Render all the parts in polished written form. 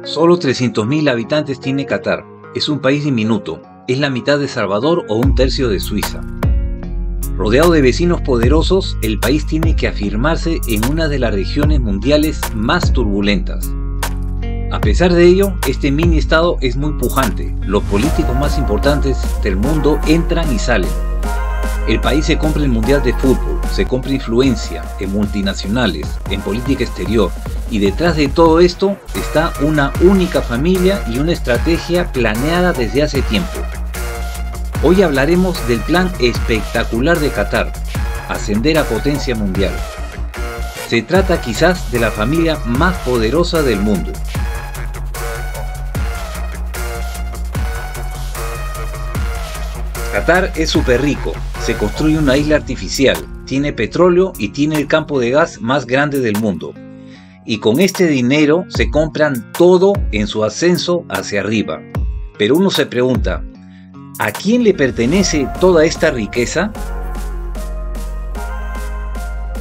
Solo 300.000 habitantes tiene Qatar. Es un país diminuto. Es la mitad de Salvador o un tercio de Suiza. Rodeado de vecinos poderosos, el país tiene que afirmarse en una de las regiones mundiales más turbulentas. A pesar de ello, este mini estado es muy pujante. Los políticos más importantes del mundo entran y salen. El país se compra el mundial de fútbol, se compra influencia en multinacionales, en política exterior, y detrás de todo esto está una única familia y una estrategia planeada desde hace tiempo. Hoy hablaremos del plan espectacular de Qatar, ascender a potencia mundial. Se trata quizás de la familia más poderosa del mundo. Qatar es súper rico, se construye una isla artificial, tiene petróleo y tiene el campo de gas más grande del mundo. Y con este dinero se compran todo en su ascenso hacia arriba. Pero uno se pregunta, ¿a quién le pertenece toda esta riqueza?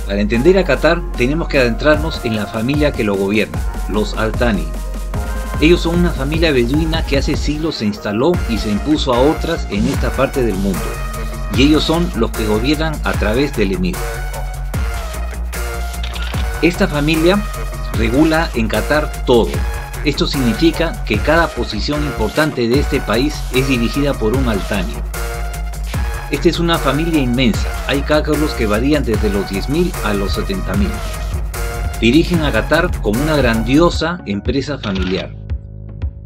Para entender a Qatar tenemos que adentrarnos en la familia que lo gobierna, los Al Thani. Ellos son una familia beduina que hace siglos se instaló y se impuso a otras en esta parte del mundo. Y ellos son los que gobiernan a través del emir. Esta familia regula en Qatar todo. Esto significa que cada posición importante de este país es dirigida por un Al Thani. Esta es una familia inmensa. Hay cálculos que varían desde los 10.000 a los 70.000. Dirigen a Qatar como una grandiosa empresa familiar.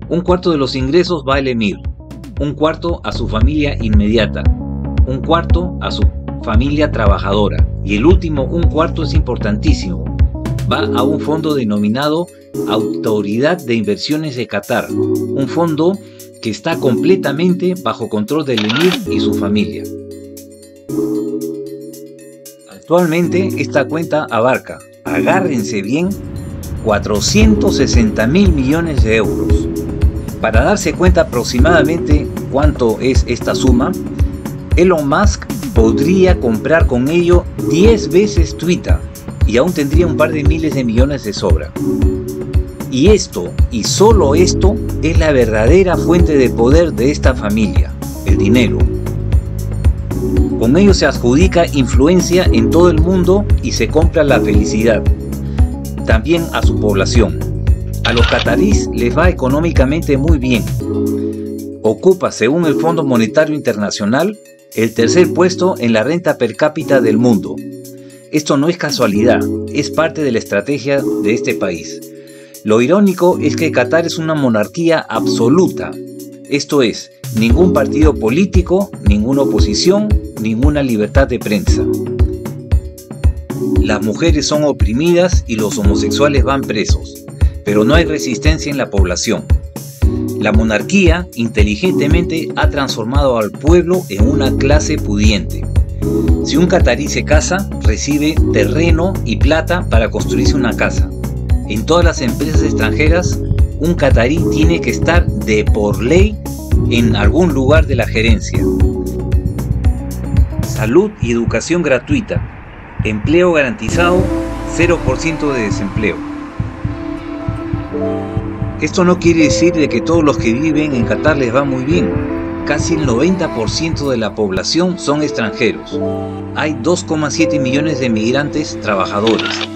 Un cuarto de los ingresos va al emir, un cuarto a su familia inmediata, un cuarto a su familia trabajadora y el último un cuarto es importantísimo. Va a un fondo denominado Autoridad de Inversiones de Qatar, un fondo que está completamente bajo control del emir y su familia. Actualmente esta cuenta abarca, agárrense bien, 460.000 millones de euros. Para darse cuenta aproximadamente cuánto es esta suma, Elon Musk podría comprar con ello 10 veces Twitter y aún tendría un par de miles de millones de sobra. Y esto, y solo esto, es la verdadera fuente de poder de esta familia, el dinero. Con ello se adjudica influencia en todo el mundo y se compra la felicidad, también a su población. A los cataríes les va económicamente muy bien. Ocupa, según el Fondo Monetario Internacional, el tercer puesto en la renta per cápita del mundo. Esto no es casualidad, es parte de la estrategia de este país. Lo irónico es que Qatar es una monarquía absoluta. Esto es, ningún partido político, ninguna oposición, ninguna libertad de prensa. Las mujeres son oprimidas y los homosexuales van presos. Pero no hay resistencia en la población. La monarquía inteligentemente ha transformado al pueblo en una clase pudiente. Si un catarí se casa, recibe terreno y plata para construirse una casa. En todas las empresas extranjeras, un catarí tiene que estar de por ley en algún lugar de la gerencia. Salud y educación gratuita. Empleo garantizado, 0% de desempleo. Esto no quiere decir de que todos los que viven en Qatar les va muy bien. Casi el 90% de la población son extranjeros. Hay 2,7 millones de migrantes trabajadores.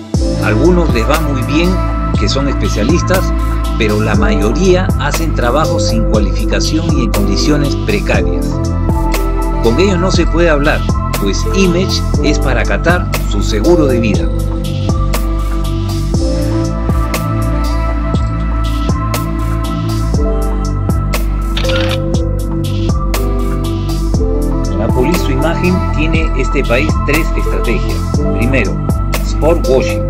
Algunos les va muy bien, que son especialistas, pero la mayoría hacen trabajos sin cualificación y en condiciones precarias. Con ellos no se puede hablar, pues Image es para Qatar su seguro de vida. Su imagen tiene este país tres estrategias. Primero, sport washing.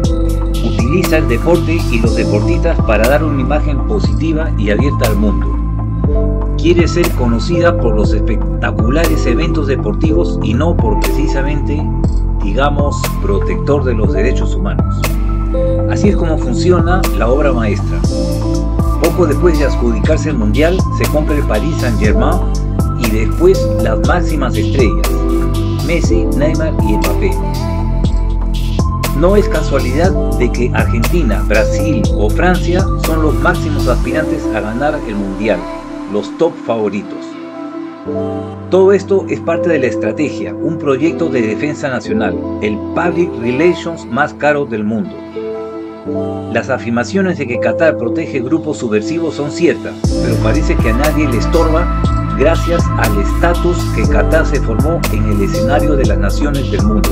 Utiliza el deporte y los deportistas para dar una imagen positiva y abierta al mundo. Quiere ser conocida por los espectaculares eventos deportivos y no por precisamente, digamos, protector de los derechos humanos. Así es como funciona la obra maestra. Poco después de adjudicarse el mundial, se compra el Paris Saint-Germain y después las máximas estrellas, Messi, Neymar y Mbappé. No es casualidad de que Argentina, Brasil o Francia son los máximos aspirantes a ganar el mundial, los top favoritos. Todo esto es parte de la estrategia, un proyecto de defensa nacional, el Public Relations más caro del mundo. Las afirmaciones de que Qatar protege grupos subversivos son ciertas, pero parece que a nadie le estorba gracias al estatus que Qatar se formó en el escenario de las naciones del mundo.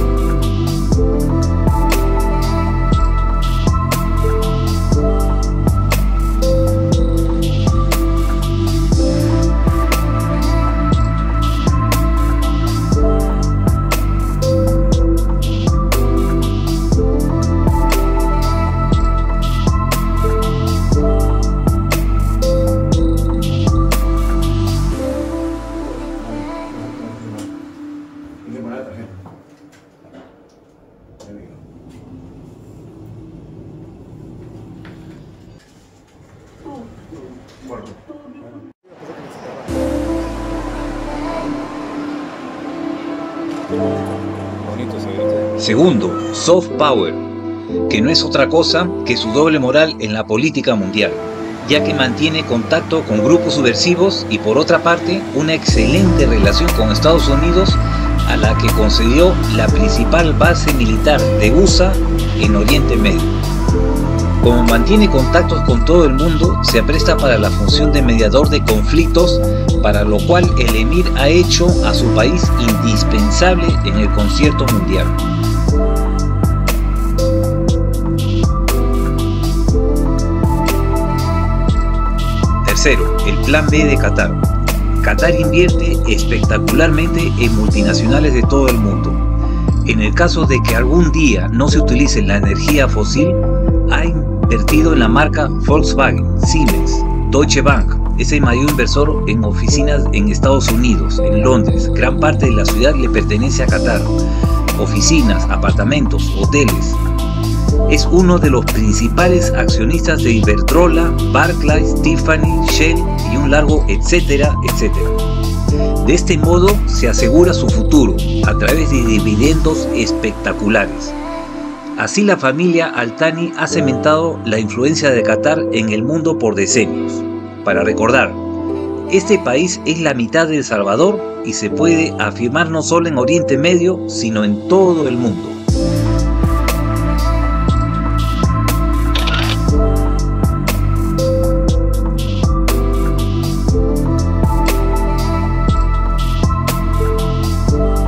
Segundo, soft power, que no es otra cosa que su doble moral en la política mundial, ya que mantiene contacto con grupos subversivos y por otra parte una excelente relación con Estados Unidos, a la que concedió la principal base militar de USA en Oriente Medio. Como mantiene contactos con todo el mundo, se apresta para la función de mediador de conflictos, para lo cual el emir ha hecho a su país indispensable en el concierto mundial. Tercero, el plan B de Qatar. Qatar invierte espectacularmente en multinacionales de todo el mundo. En el caso de que algún día no se utilice la energía fósil, ha invertido en la marca Volkswagen, Siemens, Deutsche Bank. Es el mayor inversor en oficinas en Estados Unidos, en Londres. Gran parte de la ciudad le pertenece a Qatar. Oficinas, apartamentos, hoteles. Es uno de los principales accionistas de Iberdrola, Barclays, Tiffany, Shell y un largo etcétera, etcétera. De este modo se asegura su futuro a través de dividendos espectaculares. Así la familia Al Thani ha cementado la influencia de Qatar en el mundo por decenios. Para recordar, este país es la mitad de El Salvador y se puede afirmar no solo en Oriente Medio, sino en todo el mundo.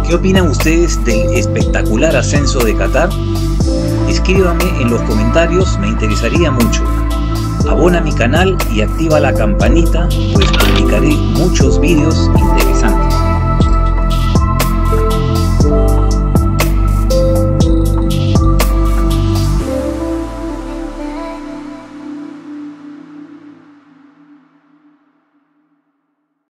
¿Qué opinan ustedes del espectacular ascenso de Qatar? Escríbanme en los comentarios, me interesaría mucho. Abona mi canal y activa la campanita, pues publicaré muchos vídeos interesantes.